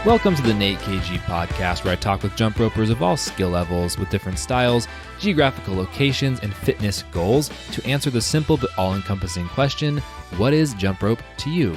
Welcome to the Nate KG podcast, where I talk with jump ropers of all skill levels with different styles, geographical locations, and fitness goals to answer the simple but all-encompassing question, what is jump rope to you?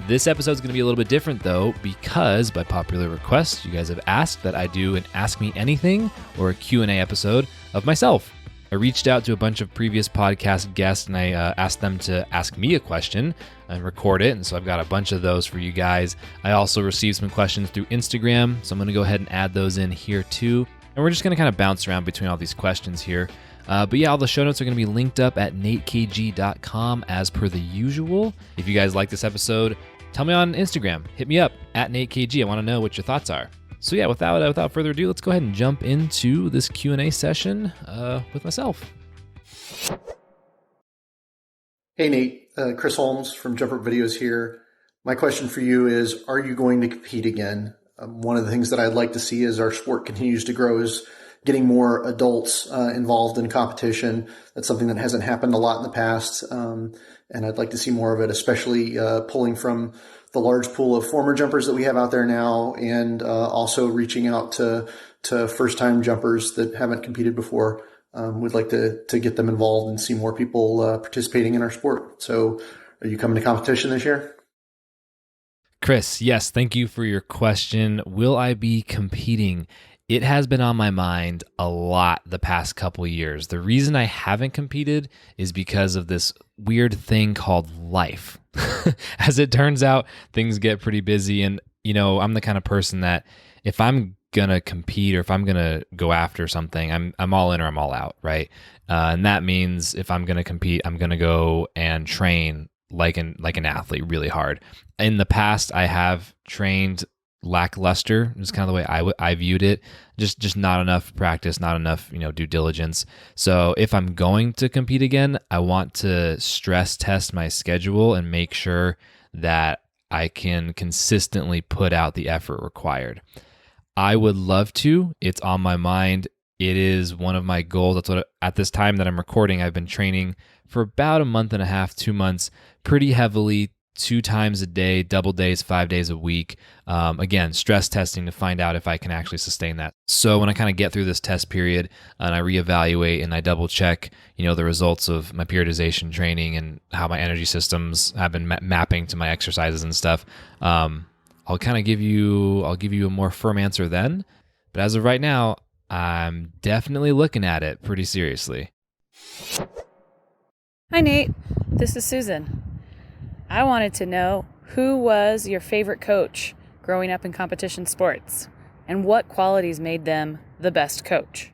This episode is going to be a little bit different, though, because by popular request, you guys have asked that I do an Ask Me Anything or a Q&A episode of myself. I reached out to a bunch of previous podcast guests and I asked them to ask me a question and record it. And so I've got a bunch of those for you guys. I also received some questions through Instagram, so I'm going to go ahead and add those in here too. And we're just going to kind of bounce around between all these questions here. But yeah, all the show notes are going to be linked up at natekg.com as per the usual. If you guys like this episode, tell me on Instagram. Hit me up at natekg. I want to know what your thoughts are. So yeah, without further ado, let's go ahead and jump into this Q&A session with myself. Hey Nate, Chris Holmes from Jump Rope Videos here. My question for you is, are you going to compete again? One of the things that I'd like to see as our sport continues to grow is getting more adults involved in competition. That's something that hasn't happened a lot in the past, and I'd like to see more of it, especially pulling from the large pool of former jumpers that we have out there now, and also reaching out to first-time jumpers that haven't competed before. We'd like to get them involved and see more people participating in our sport. So are you coming to competition this year? Chris, yes, thank you for your question. Will I be competing? It has been on my mind a lot the past couple years. The reason I haven't competed is because of this weird thing called life. As it turns out, things get pretty busy, and I'm the kind of person that if I'm gonna compete or if I'm gonna go after something, I'm all in or I'm all out, right? And that means if I'm gonna compete, I'm gonna go and train like an athlete really hard. In the past, I have trained lackluster is kind of the way I viewed it. Just not enough practice, not enough due diligence. So if I'm going to compete again, I want to stress test my schedule and make sure that I can consistently put out the effort required. I would love to. It's on my mind. It is one of my goals. That's what at this time that I'm recording, I've been training for about a month and a half, 2 months, pretty heavily, 2 times a day, double days, 5 days a week. Again, stress testing to find out if I can actually sustain that. So when I kind of get through this test period and I reevaluate and I double check, the results of my periodization training and how my energy systems have been mapping to my exercises and stuff, I'll give you a more firm answer then. But as of right now, I'm definitely looking at it pretty seriously. Hi Nate, this is Susan. I wanted to know, who was your favorite coach growing up in competition sports, and what qualities made them the best coach?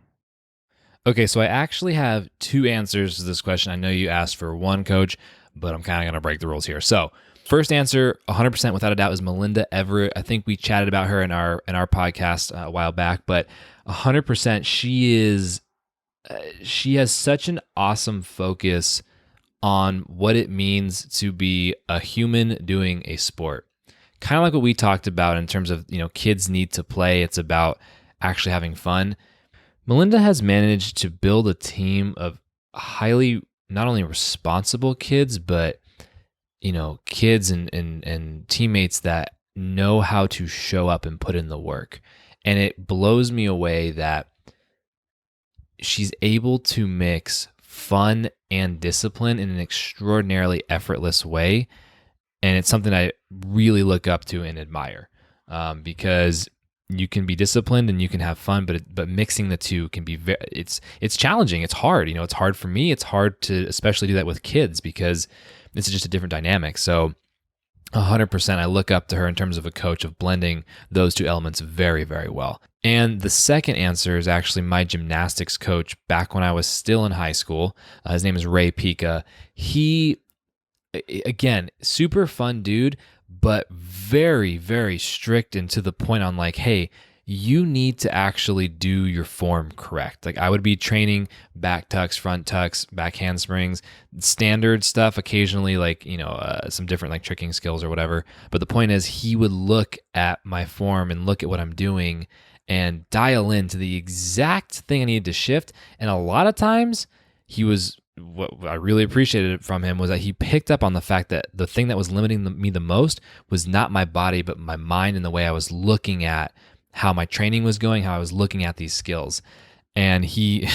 Okay, so I actually have 2 answers to this question. I know you asked for one coach, but I'm kind of going to break the rules here. So first answer, 100% without a doubt, is Melinda Everett. I think we chatted about her in our podcast a while back, but 100% she has such an awesome focus on what it means to be a human doing a sport. Kind of like what we talked about in terms of, kids need to play. It's about actually having fun. Melinda has managed to build a team of highly, not only responsible kids, but, kids and teammates that know how to show up and put in the work. And it blows me away that she's able to mix fun and discipline in an extraordinarily effortless way. And it's something I really look up to and admire, because you can be disciplined and you can have fun, but mixing the two can be it's challenging. It's hard. It's hard for me. It's hard to especially do that with kids because it's just a different dynamic. So 100%, I look up to her in terms of a coach of blending those 2 elements very, very well. And the second answer is actually my gymnastics coach back when I was still in high school. His name is Ray Pica. He, again, super fun dude, but very, very strict and to the point on hey, you need to actually do your form correct. I would be training back tucks, front tucks, back handsprings, standard stuff, occasionally some different tricking skills or whatever. But the point is, he would look at my form and look at what I'm doing and dial in to the exact thing I needed to shift. And a lot of times he was what I really appreciated from him was that he picked up on the fact that the thing that was limiting me the most was not my body, but my mind and the way I was looking at how my training was going, how I was looking at these skills. And he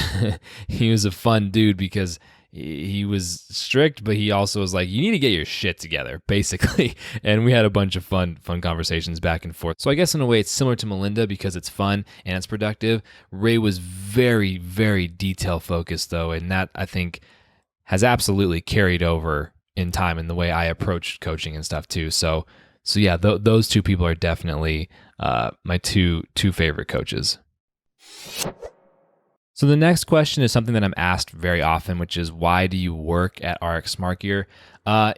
he was a fun dude because he was strict, but he also was like, you need to get your shit together, basically. And we had a bunch of fun conversations back and forth. So I guess in a way it's similar to Melinda because it's fun and it's productive. Ray was very, very detail focused though. And that I think has absolutely carried over in time in the way I approached coaching and stuff too. So yeah, those two people are definitely my two favorite coaches. So the next question is something that I'm asked very often, which is why do you work at RX Smart Gear? And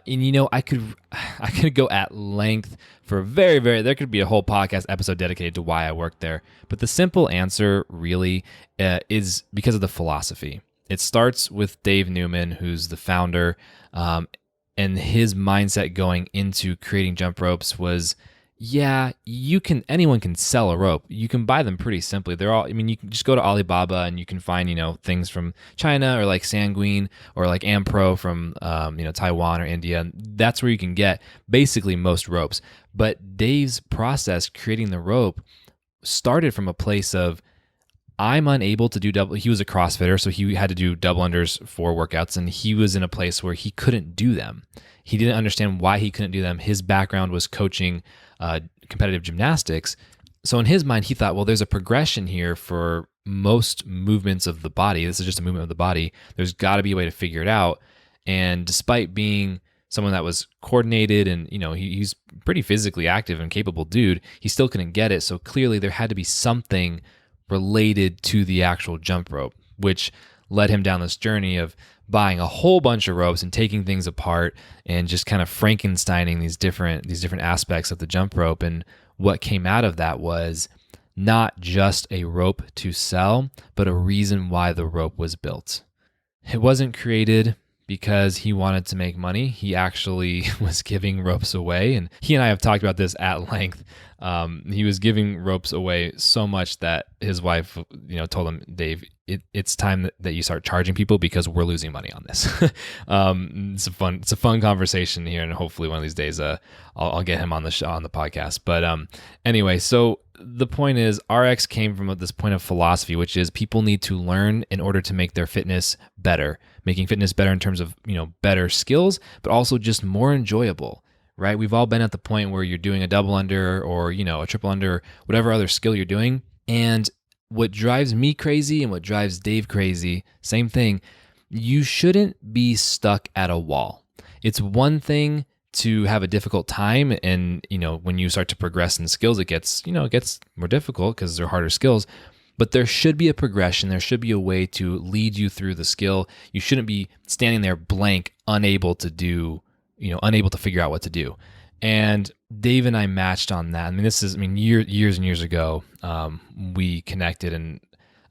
I could go at length for there could be a whole podcast episode dedicated to why I work there. But the simple answer really is because of the philosophy. It starts with Dave Newman, who's the founder, and his mindset going into creating jump ropes was, yeah, anyone can sell a rope. You can buy them pretty simply. You can just go to Alibaba and you can find, things from China or like Sanguine or like Ampro from, Taiwan or India. And that's where you can get basically most ropes. But Dave's process creating the rope started from a place of, I'm unable to do double. He was a CrossFitter, so he had to do double unders for workouts, and he was in a place where he couldn't do them. He didn't understand why he couldn't do them. His background was coaching competitive gymnastics. So in his mind, he thought, well, there's a progression here for most movements of the body. This is just a movement of the body. There's got to be a way to figure it out. And despite being someone that was coordinated and, he's pretty physically active and capable dude, he still couldn't get it. So clearly there had to be something related to the actual jump rope, which led him down this journey of buying a whole bunch of ropes and taking things apart and just kind of Frankensteining these different aspects of the jump rope. And what came out of that was not just a rope to sell, but a reason why the rope was built. It wasn't created because he wanted to make money. He actually was giving ropes away. And he and I have talked about this at length. He was giving ropes away so much that his wife, told him, Dave, it's time that you start charging people because we're losing money on this. It's a fun conversation here. And hopefully one of these days, I'll get him on the show, on the podcast. But anyway, so the point is RX came from this point of philosophy, which is people need to learn in order to make their fitness better, making fitness better in terms of, better skills, but also just more enjoyable, right? We've all been at the point where you're doing a double under or, a triple under, whatever other skill you're doing. And what drives me crazy and what drives Dave crazy, same thing, you shouldn't be stuck at a wall. It's one thing to have a difficult time and, when you start to progress in skills, it gets more difficult because they're harder skills, but there should be a progression. There should be a way to lead you through the skill. You shouldn't be standing there blank, unable to figure out what to do. And Dave and I matched on that. Years and years ago, we connected and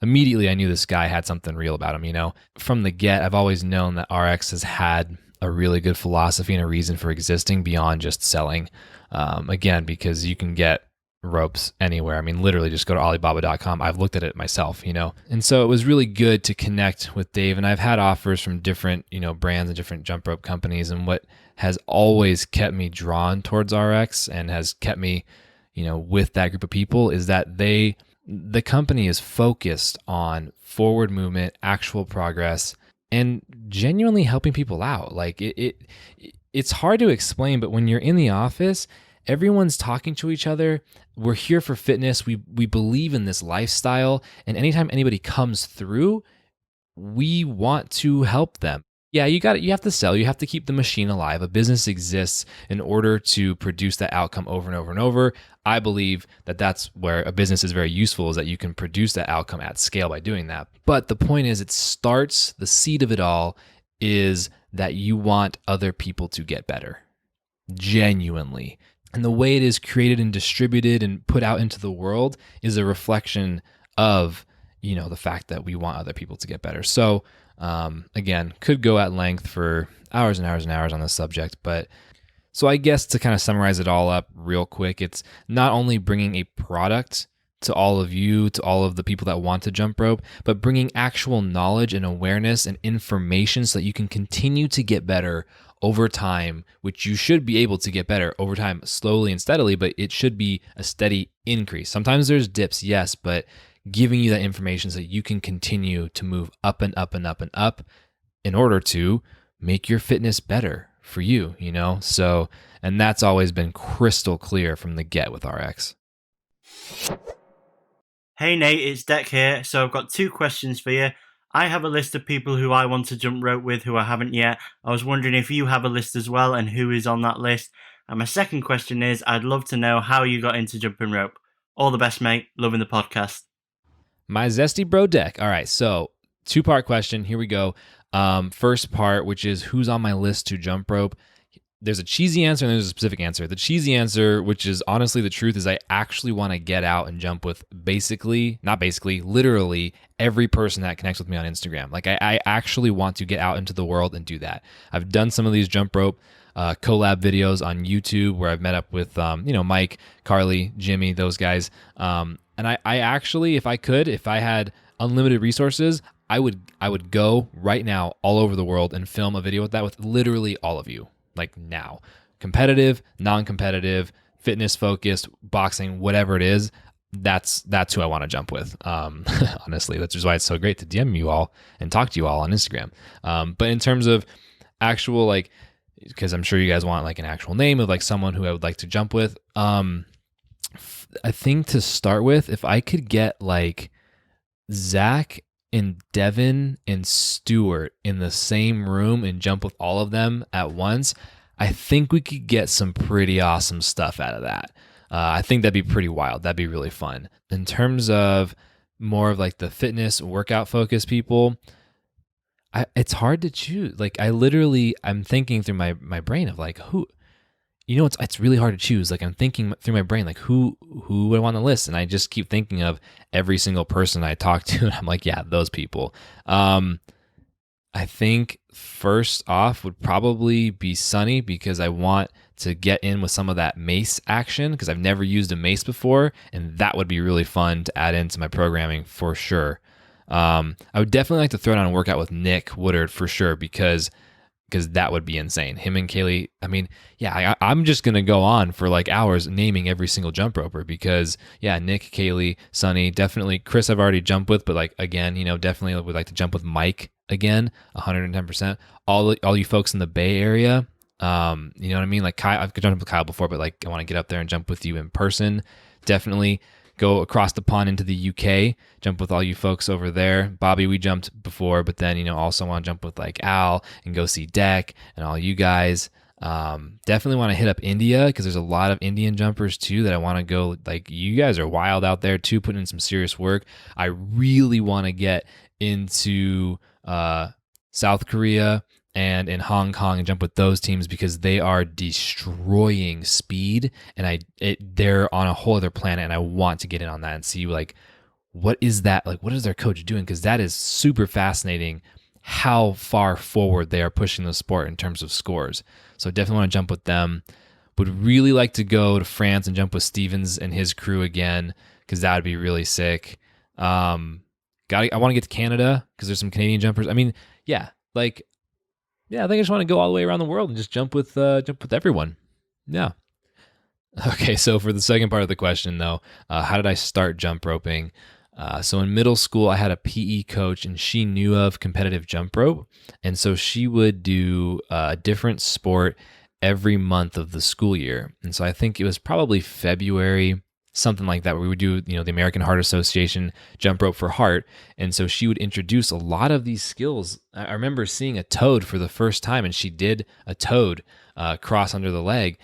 immediately I knew this guy had something real about him, From the get, I've always known that RX has had a really good philosophy and a reason for existing beyond just selling. Again, because you can get ropes anywhere. Literally just go to Alibaba.com. I've looked at it myself, And so it was really good to connect with Dave. And I've had offers from different, brands and different jump rope companies. And what has always kept me drawn towards RX and has kept me, with that group of people is that the company is focused on forward movement, actual progress, and genuinely helping people out. Like it's hard to explain, but when you're in the office, everyone's talking to each other. We're here for fitness. We believe in this lifestyle. And anytime anybody comes through, we want to help them. Yeah, you have to sell. You have to keep the machine alive. A business exists in order to produce that outcome over and over and over. I believe that that's where a business is very useful, is that you can produce that outcome at scale by doing that. But the point is, the seed of it all is that you want other people to get better. Genuinely. And the way it is created and distributed and put out into the world is a reflection of, the fact that we want other people to get better. So, again, could go at length for hours and hours and hours on this subject. But so I guess to kind of summarize it all up real quick, it's not only bringing a product to all of you, to all of the people that want to jump rope, but bringing actual knowledge and awareness and information so that you can continue to get better over time, which you should be able to get better over time slowly and steadily, but it should be a steady increase. Sometimes there's dips, yes, but giving you that information so that you can continue to move up and up and up and up in order to make your fitness better for you, you know? So, and that's always been crystal clear from the get with RX. Hey Nate, it's Deck here. So I've got 2 questions for you. I have a list of people who I want to jump rope with who I haven't yet. I was wondering if you have a list as well and who is on that list. And my second question is, I'd love to know how you got into jumping rope. All the best, mate. Loving the podcast. My zesty bro Deck. All right, so 2-part question. Here we go. First part, which is who's on my list to jump rope. There's a cheesy answer and there's a specific answer. The cheesy answer, which is honestly the truth, is I actually want to get out and jump with literally every person that connects with me on Instagram. Like I actually want to get out into the world and do that. I've done some of these jump rope collab videos on YouTube where I've met up with, Mike, Carly, Jimmy, those guys. And I actually, if I had unlimited resources, I would go right now all over the world and film a video with that with literally all of you. Like now, competitive, non-competitive, fitness focused, boxing, whatever it is, that's who I want to jump with. Honestly, that's just why it's so great to DM you all and talk to you all on Instagram. But in terms of actual, like, because I'm sure you guys want like an actual name of like someone who I would like to jump with. I think to start with, if I could get like Zach and Devin and Stuart in the same room and jump with all of them at once, I think we could get some pretty awesome stuff out of that. I think that'd be pretty wild. That'd be really fun. In terms of more of like the fitness workout focused people, it's hard to choose. Like I'm thinking through my brain of like who, it's really hard to choose. Like I'm thinking through my brain, like who would I want to list? And I just keep thinking of every single person I talk to. And I'm like, yeah, those people. I think first off would probably be Sunny because I want to get in with some of that mace action because I've never used a mace before. And that would be really fun to add into my programming for sure. I would definitely like to throw down a workout with Nick Woodard for sure because that would be insane. Him and Kaylee, I mean, yeah, I'm just going to go on for like hours naming every single jump roper because, yeah, Nick, Kaylee, Sunny, definitely Chris I've already jumped with, but like, again, definitely would like to jump with Mike again, 110%. All you folks in the Bay Area, you know what I mean? Like Kyle, I've jumped with Kyle before, but like I want to get up there and jump with you in person. Definitely go across the pond into the UK, jump with all you folks over there. Bobby, we jumped before, but then, also want to jump with like Al and go see Deck and all you guys. Definitely want to hit up India because there's a lot of Indian jumpers too that I want to go. Like you guys are wild out there too, putting in some serious work. I really want to get into South Korea and in Hong Kong and jump with those teams because they are destroying speed and they're on a whole other planet and I want to get in on that and see like what is that, like what is their coach doing, because that is super fascinating how far forward they are pushing the sport in terms of scores. So definitely want to jump with them. Would really like to go to France and jump with Stevens and his crew again because that would be really sick. I want to get to Canada because there's some Canadian jumpers. I mean, yeah, I think I just want to go all the way around the world and just jump with everyone. Yeah. Okay, so for the second part of the question, though, how did I start jump roping? So in middle school, I had a PE coach, and she knew of competitive jump rope, and so she would do a different sport every month of the school year. And so I think it was probably February, something like that, where we would do, the American Heart Association jump rope for heart. And so she would introduce a lot of these skills. I remember seeing a toad for the first time, and she did a toad cross under the leg.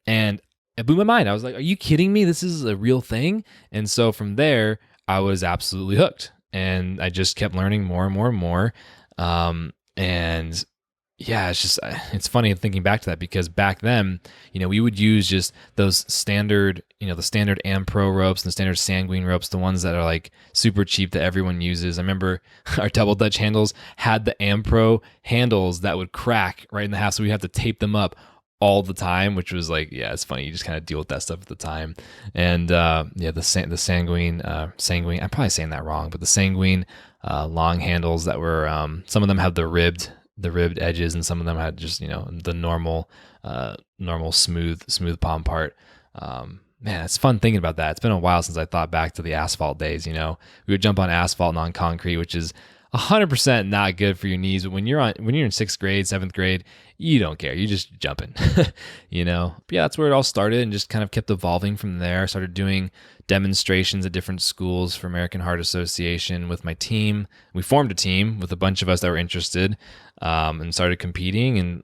And it blew my mind. I was like, are you kidding me? This is a real thing? And so from there, I was absolutely hooked. And I just kept learning more and more and more. And yeah, it's funny thinking back to that because back then, we would use just those standard, the standard Ampro ropes and the standard Sanguine ropes, the ones that are like super cheap that everyone uses. I remember our double Dutch handles had the Ampro handles that would crack right in the half, so we have to tape them up all the time, which was like, yeah, it's funny. You just kind of deal with that stuff at the time. And the sanguine, I'm probably saying that wrong, but the sanguine long handles that were, some of them have the ribbed edges, and some of them had just, the normal smooth palm part. Man, it's fun thinking about that. It's been a while since I thought back to the asphalt days. We would jump on asphalt and on concrete, which is 100% not good for your knees. But when you're in sixth grade, seventh grade, you don't care. You're just jumping, But yeah, that's where it all started, and just kind of kept evolving from there. I started doing demonstrations at different schools for American Heart Association with my team. We formed a team with a bunch of us that were interested, and started competing. And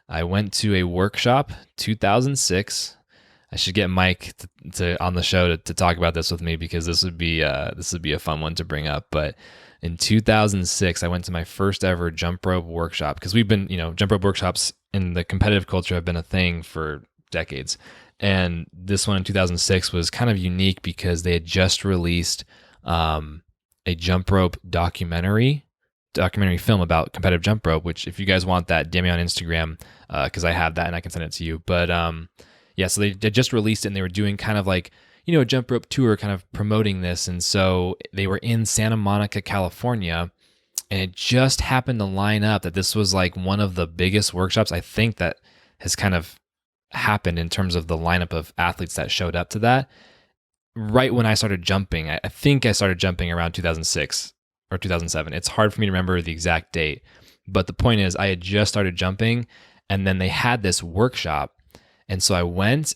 I went to a workshop, 2006. I should get Mike to on the show to talk about this with me, because this would be a fun one to bring up. But in 2006, I went to my first ever jump rope workshop, because we've been, jump rope workshops in the competitive culture have been a thing for decades. And this one in 2006 was kind of unique because they had just released a jump rope documentary film about competitive jump rope, which if you guys want that, DM me on Instagram, because I have that and I can send it to you. But yeah, so they just released it, and they were doing kind of like, a jump rope tour, kind of promoting this. And so they were in Santa Monica, California, and it just happened to line up that this was like one of the biggest workshops I think that has kind of happened in terms of the lineup of athletes that showed up to that. Right when I started jumping, I think I started jumping around 2006 or 2007. It's hard for me to remember the exact date, but the point is I had just started jumping, and then they had this workshop. And so I went,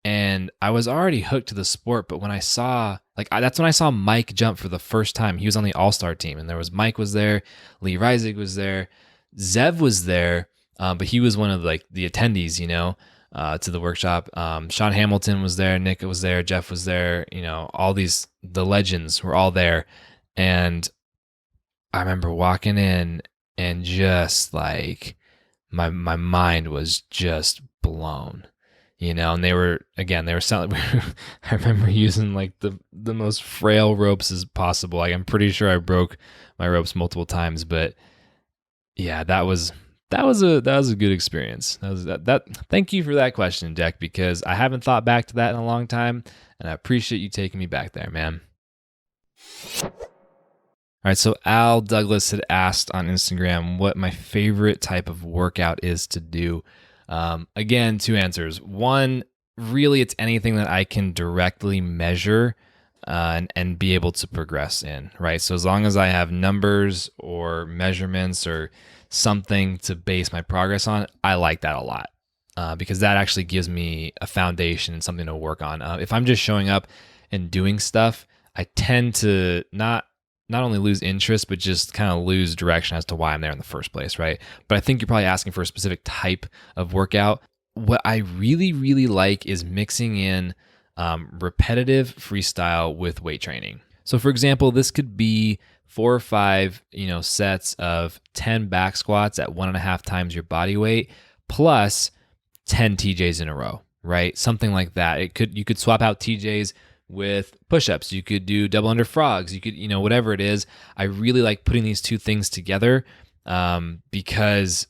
and I was already hooked to the sport. But when I saw, that's when I saw Mike jump for the first time. He was on the All-Star team, and Mike was there, Lee Reisig was there, Zev was there, but he was one of the attendees, to the workshop. Sean Hamilton was there, Nick was there, Jeff was there, all the legends were all there. And I remember walking in, and just like my mind was just blown. And they were selling, I remember using like the most frail ropes as possible. Like, I'm pretty sure I broke my ropes multiple times, but yeah, that was a good experience. Thank you for that question, Jack, because I haven't thought back to that in a long time, and I appreciate you taking me back there, man. All right, so Al Douglas had asked on Instagram what my favorite type of workout is to do. Again, two answers. One, really, it's anything that I can directly measure and be able to progress in, right? So as long as I have numbers or measurements or something to base my progress on, I like that a lot, because that actually gives me a foundation and something to work on. If I'm just showing up and doing stuff, I tend to not only lose interest, but just kind of lose direction as to why I'm there in the first place, right? But I think you're probably asking for a specific type of workout. What I really, really like is mixing in repetitive freestyle with weight training. So for example, this could be 4 or 5, sets of 10 back squats at 1.5 times your body weight, plus 10 TJs in a row, right? Something like that. You could swap out TJs with push-ups. You could do double under frogs. You could, whatever it is. I really like putting these two things together, because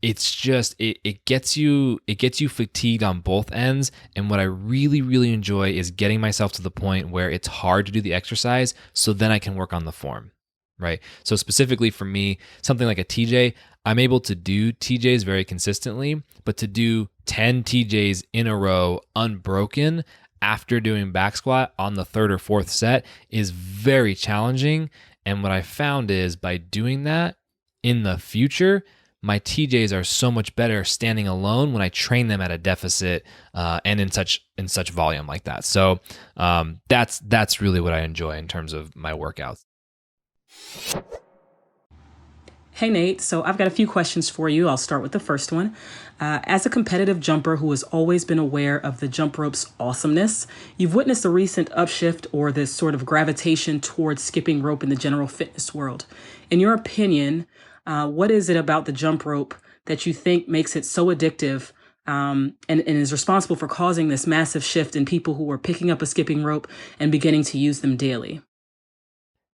it's just, it gets you fatigued on both ends. And what I really, really enjoy is getting myself to the point where it's hard to do the exercise, so then I can work on the form, right? So specifically for me, something like a TJ, I'm able to do TJs very consistently, but to do 10 TJs in a row unbroken after doing back squat on the 3rd or 4th set is very challenging. And what I found is by doing that in the future, my TJs are so much better standing alone when I train them at a deficit and in such volume like that. So that's really what I enjoy in terms of my workouts. Hey, Nate. So I've got a few questions for you. I'll start with the first one. As a competitive jumper who has always been aware of the jump rope's awesomeness, you've witnessed a recent upshift or this sort of gravitation towards skipping rope in the general fitness world. In your opinion, what is it about the jump rope that you think makes it so addictive and is responsible for causing this massive shift in people who are picking up a skipping rope and beginning to use them daily?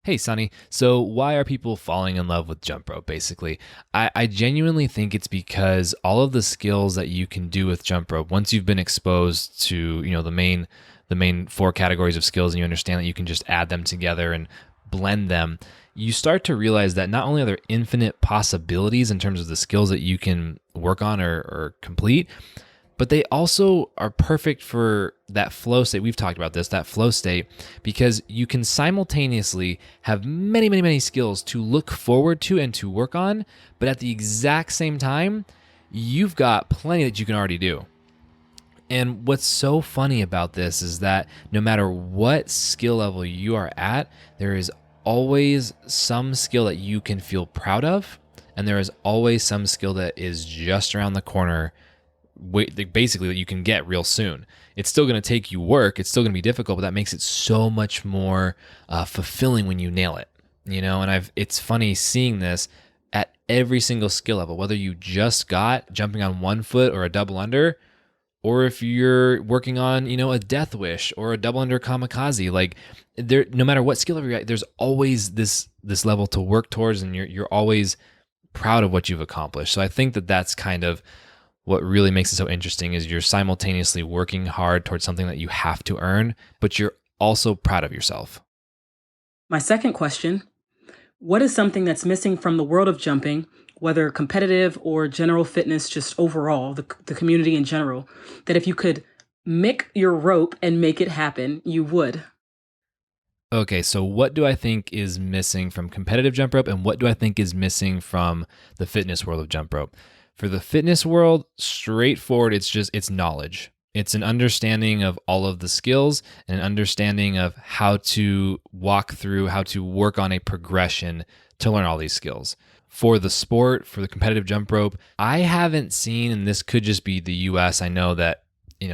Hey, Sonny. So, why are people falling in love with jump rope, basically? I genuinely think it's because all of the skills that you can do with jump rope, once you've been exposed to, the main four categories of skills and you understand that you can just add them together and blend them, you start to realize that not only are there infinite possibilities in terms of the skills that you can work on or complete, but they also are perfect for that flow state. We've talked about this, that flow state, because you can simultaneously have many, many, many skills to look forward to and to work on, but at the exact same time, you've got plenty that you can already do. And what's so funny about this is that no matter what skill level you are at, there is always some skill that you can feel proud of, and there is always some skill that is just around the corner, basically, that you can get real soon. It's still going to take you work. It's still going to be difficult, but that makes it so much more fulfilling when you nail it. And it's funny seeing this at every single skill level, whether you just got jumping on 1 foot or a double under, or if you're working on, a death wish or a double under kamikaze. Like, there, no matter what skill level you're at, there's always this level to work towards, and you're always proud of what you've accomplished. So I think that that's kind of what really makes it so interesting, is you're simultaneously working hard towards something that you have to earn, but you're also proud of yourself. My second question, what is something that's missing from the world of jumping, whether competitive or general fitness, just overall, the community in general, that if you could mick your rope and make it happen, you would? Okay, so what do I think is missing from competitive jump rope, and what do I think is missing from the fitness world of jump rope? For the fitness world, straightforward, it's knowledge. It's an understanding of all of the skills and an understanding of how to walk through, how to work on a progression to learn all these skills. For the sport, for the competitive jump rope, I haven't seen, and this could just be the US, I know that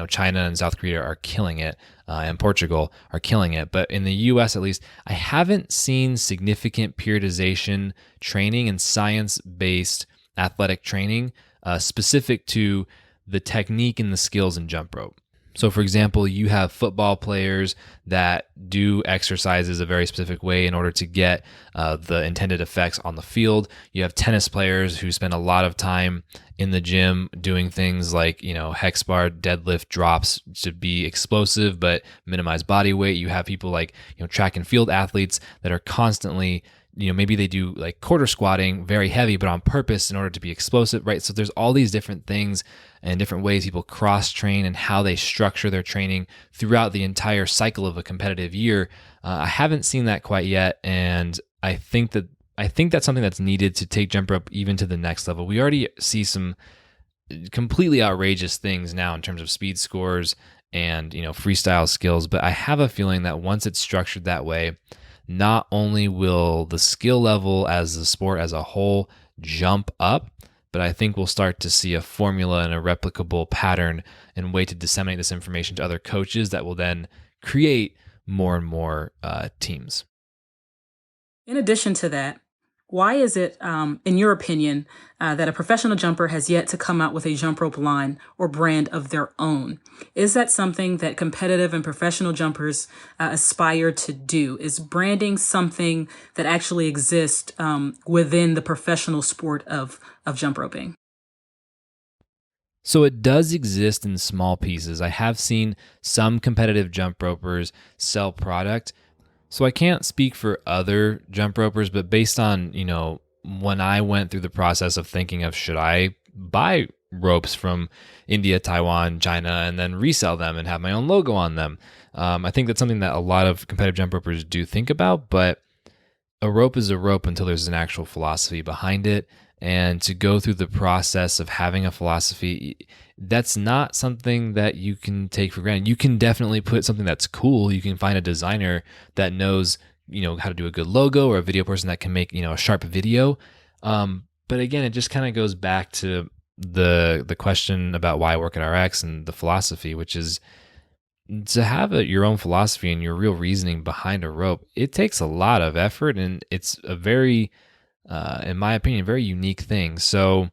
China and South Korea are killing it, and Portugal are killing it. But in the US, at least, I haven't seen significant periodization training and science-based athletic training specific to the technique and the skills in jump rope. So, for example, you have football players that do exercises a very specific way in order to get the intended effects on the field. You have tennis players who spend a lot of time in the gym doing things like, hex bar, deadlift, drops to be explosive but minimize body weight. You have people like, track and field athletes that are constantly, maybe they do like quarter squatting, very heavy, but on purpose in order to be explosive, right? So there's all these different things and different ways people cross train and how they structure their training throughout the entire cycle of a competitive year. I haven't seen that quite yet, and I think that's something that's needed to take jump rope even to the next level. We already see some completely outrageous things now in terms of speed scores and freestyle skills, but I have a feeling that once it's structured that way, not only will the skill level as the sport as a whole jump up, but I think we'll start to see a formula and a replicable pattern and way to disseminate this information to other coaches that will then create more and more teams. In addition to that, why is it, in your opinion, that a professional jumper has yet to come out with a jump rope line or brand of their own? Is that something that competitive and professional jumpers aspire to do? Is branding something that actually exists within the professional sport of jump roping? So it does exist in small pieces. I have seen some competitive jump ropers sell product. So I can't speak for other jump ropers, but based on, when I went through the process of thinking of should I buy ropes from India, Taiwan, China, and then resell them and have my own logo on them. I think that's something that a lot of competitive jump ropers do think about, but a rope is a rope until there's an actual philosophy behind it. And to go through the process of having a philosophy, that's not something that you can take for granted. You can definitely put something that's cool. You can find a designer that knows, how to do a good logo, or a video person that can make, a sharp video. But again, it just kind of goes back to the question about why I work at RX and the philosophy, which is to have your own philosophy and your real reasoning behind a rope. It takes a lot of effort, and it's a very in my opinion, very unique thing. So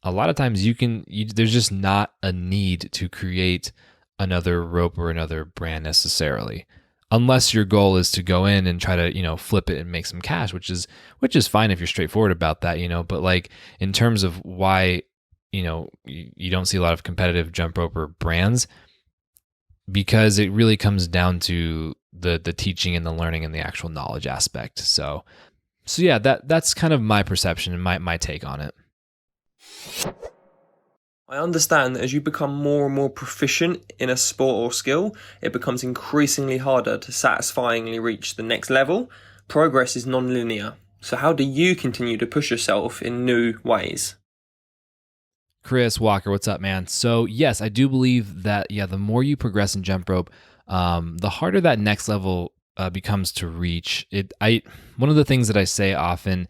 a lot of times there's just not a need to create another rope or another brand necessarily. unless your goal is to go in and try to, flip it and make some cash, which is fine if you're straightforward about that, but like in terms of why, you don't see a lot of competitive jump roper brands, because it really comes down to the teaching and the learning and the actual knowledge aspect. So yeah, that's kind of my perception and my take on it. I understand that as you become more and more proficient in a sport or skill, it becomes increasingly harder to satisfyingly reach the next level. Progress is non-linear. So how do you continue to push yourself in new ways? Chris Walker, what's up, man? So yes, I do believe that, the more you progress in jump rope, the harder that next level becomes to reach. One of the things that I say often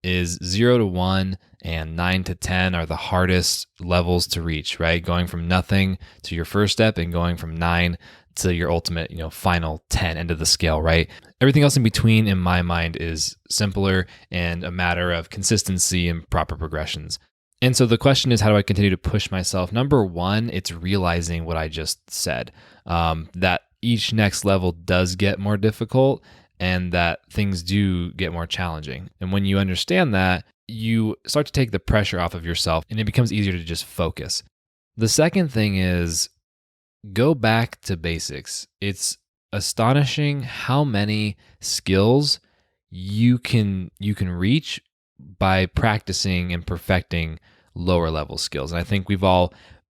is 0 to 1 and 9 to 10 are the hardest levels to reach, right? Going from nothing to your first step and going from 9 to your ultimate, final 10 end of the scale, right? Everything else in between, in my mind, is simpler and a matter of consistency and proper progressions. And so the question is, how do I continue to push myself? Number one, it's realizing what I just said, that each next level does get more difficult and that things do get more challenging. And when you understand that, you start to take the pressure off of yourself and it becomes easier to just focus. The second thing is go back to basics. It's astonishing how many skills you can reach by practicing and perfecting lower level skills. And I think we've all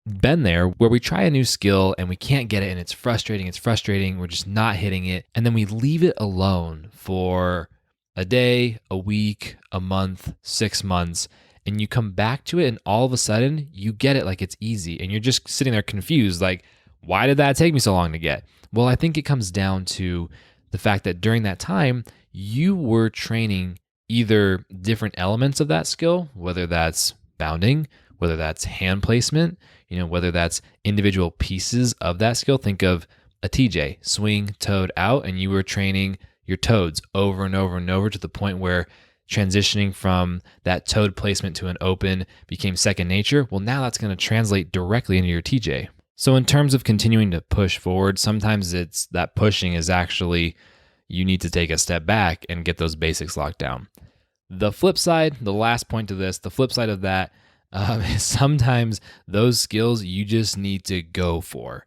been there where we try a new skill and we can't get it and it's frustrating. We're just not hitting it. And then we leave it alone for a day, a week, a month, 6 months, and you come back to it and all of a sudden you get it like it's easy and you're just sitting there confused, like, why did that take me so long to get? Well, I think it comes down to the fact that during that time, you were training either different elements of that skill, whether that's bounding, whether that's hand placement, whether that's individual pieces of that skill. Think of a TJ, swing, toed, out, and you were training your toads over and over and over to the point where transitioning from that toed placement to an open became second nature. Well, now that's going to translate directly into your TJ. So in terms of continuing to push forward, sometimes it's that pushing is actually, you need to take a step back and get those basics locked down. The flip side, the last point to this, the flip side of that is sometimes those skills you just need to go for.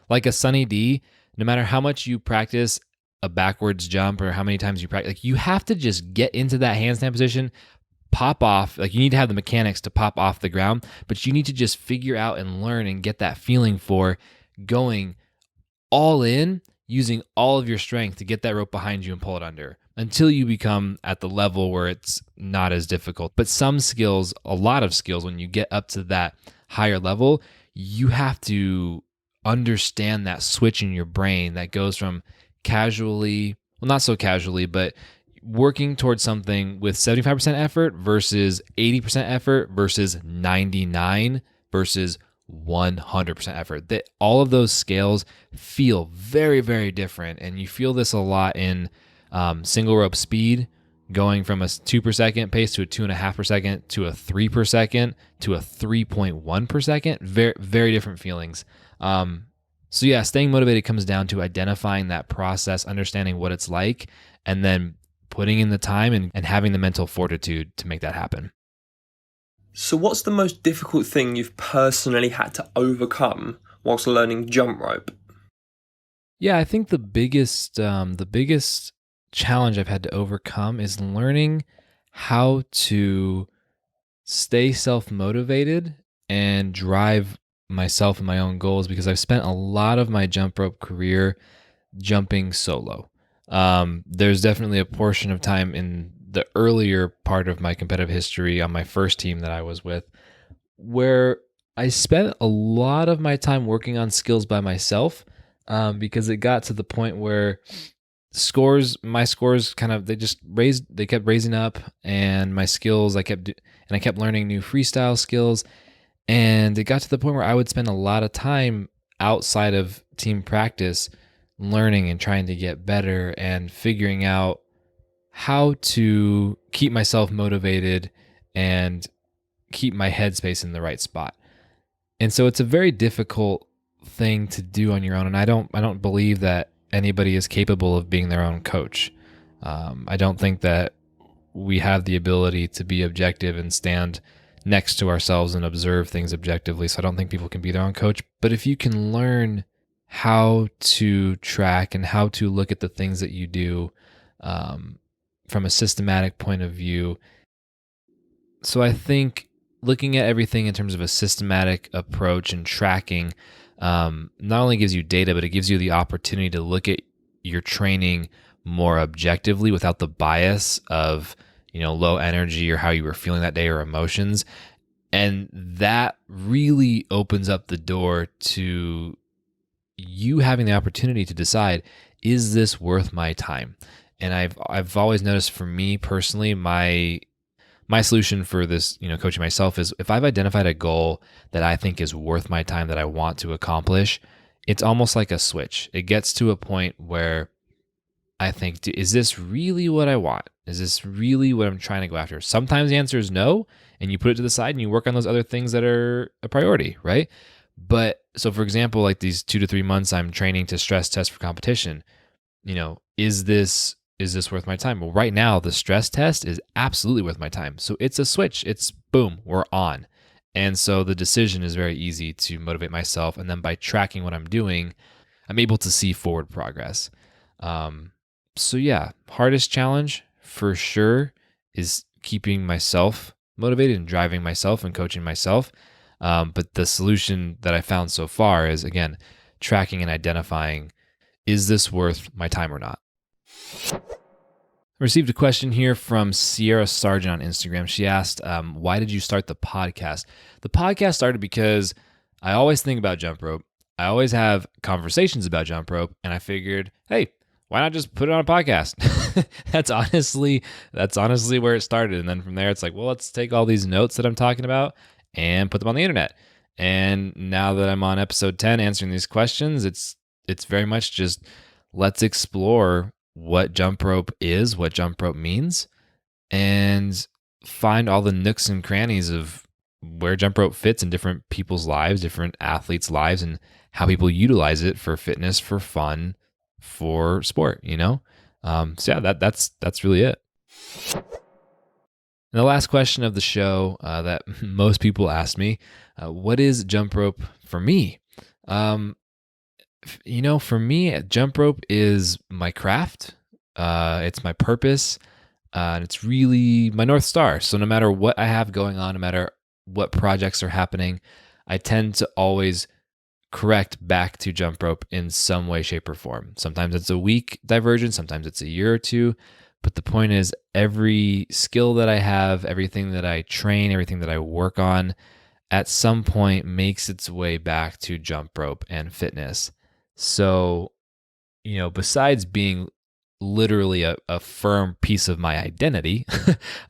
Like a Sunny D, no matter how much you practice a backwards jump or how many times you practice, like you have to just get into that handstand position, pop off. Like you need to have the mechanics to pop off the ground, but you need to just figure out and learn and get that feeling for going all in, using all of your strength to get that rope behind you and pull it under until you become at the level where it's not as difficult. But some skills, a lot of skills, when you get up to that higher level, you have to understand that switch in your brain that goes from casually, well, not so casually, but working towards something with 75% effort versus 80% effort versus 99 versus 100% effort. That all of those scales feel very, very different. And you feel this a lot in single rope speed, going from a 2 per second pace to a 2.5 per second to a 3 per second to a 3.1 per second. Very, very different feelings. So yeah, staying motivated comes down to identifying that process, understanding what it's like, and then putting in the time and having the mental fortitude to make that happen. So what's the most difficult thing you've personally had to overcome whilst learning jump rope? Yeah, I think the biggest challenge I've had to overcome is learning how to stay self-motivated and drive myself and my own goals, because I've spent a lot of my jump rope career jumping solo. There's definitely a portion of time in the earlier part of my competitive history on my first team that I was with where I spent a lot of my time working on skills by myself, because it got to the point where my scores kind of, they kept raising up, and my skills, I kept learning new freestyle skills. And it got to the point where I would spend a lot of time outside of team practice learning and trying to get better and figuring out how to keep myself motivated and keep my headspace in the right spot. And so it's a very difficult thing to do on your own. And I don't believe that anybody is capable of being their own coach. I don't think that we have the ability to be objective and stand next to ourselves and observe things objectively. So I don't think people can be their own coach. But if you can learn how to track and how to look at the things that you do from a systematic point of view. So I think looking at everything in terms of a systematic approach and tracking not only gives you data, but it gives you the opportunity to look at your training more objectively without the bias of, low energy or how you were feeling that day or emotions. And that really opens up the door to you having the opportunity to decide, is this worth my time? And I've always noticed, for me personally, my solution for this, coaching myself, is if I've identified a goal that I think is worth my time, that I want to accomplish, it's almost like a switch. It gets to a point where I think, is this really what I want? Is this really what I'm trying to go after? Sometimes the answer is no, and you put it to the side and you work on those other things that are a priority, right? But so, for example, like these 2 to 3 months I'm training to stress test for competition, is this worth my time? Well, right now the stress test is absolutely worth my time. So it's a switch. It's boom, we're on. And so the decision is very easy to motivate myself. And then by tracking what I'm doing, I'm able to see forward progress. So yeah, hardest challenge for sure is keeping myself motivated and driving myself and coaching myself. But the solution that I found so far is, again, tracking and identifying, is this worth my time or not? I received a question here from Sierra Sargent on Instagram. She asked, why did you start the podcast? The podcast started because I always think about jump rope. I always have conversations about jump rope, and I figured, hey, why not just put it on a podcast? That's honestly where it started. And then from there, it's like, well, let's take all these notes that I'm talking about and put them on the internet. And now that I'm on episode 10 answering these questions, it's very much just, let's explore what jump rope is, what jump rope means, and find all the nooks and crannies of where jump rope fits in different people's lives, different athletes' lives, and how people utilize it for fitness, for fun, for sport, So yeah, that's really it. And the last question of the show that most people ask me, what is jump rope for me? For me, jump rope is my craft. It's my purpose, and it's really my North Star. So no matter what I have going on, no matter what projects are happening, I tend to always correct back to jump rope in some way, shape, or form. Sometimes it's a week diversion, sometimes it's a year or two. But the point is, every skill that I have, everything that I train, everything that I work on, at some point makes its way back to jump rope and fitness. So, besides being literally a firm piece of my identity,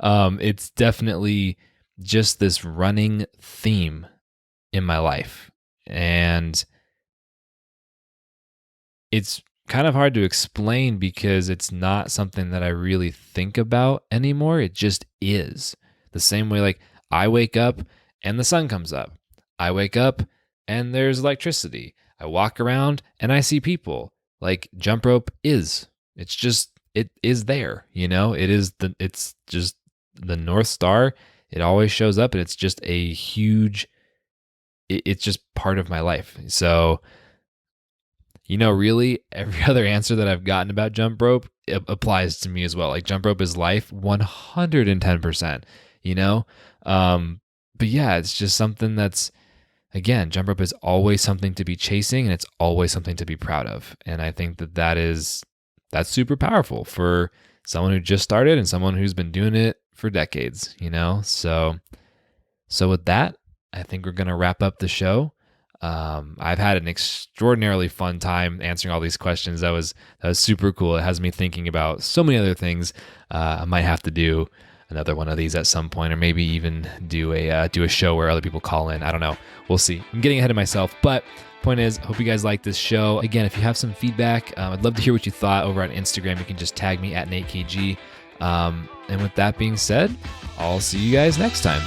it's definitely just this running theme in my life. And it's kind of hard to explain because it's not something that I really think about anymore. It just is. The same way, like, I wake up and the sun comes up. I wake up and there's electricity. I walk around and I see people. Like, jump rope is. It's just, it is there, it's just the North Star. It always shows up, and it's just a huge, it's just part of my life. So, really every other answer that I've gotten about jump rope applies to me as well. Like, jump rope is life 110%, but yeah, it's just something that's, again, jump rope is always something to be chasing, and it's always something to be proud of. And I think that's super powerful for someone who just started and someone who's been doing it for decades, So with that, I think we're going to wrap up the show. I've had an extraordinarily fun time answering all these questions. That was super cool. It has me thinking about so many other things. I might have to do another one of these at some point, or maybe even do a show where other people call in. I don't know. We'll see. I'm getting ahead of myself, but point is, hope you guys like this show. Again, if you have some feedback, I'd love to hear what you thought over on Instagram. You can just tag me at NateKG. And with that being said, I'll see you guys next time.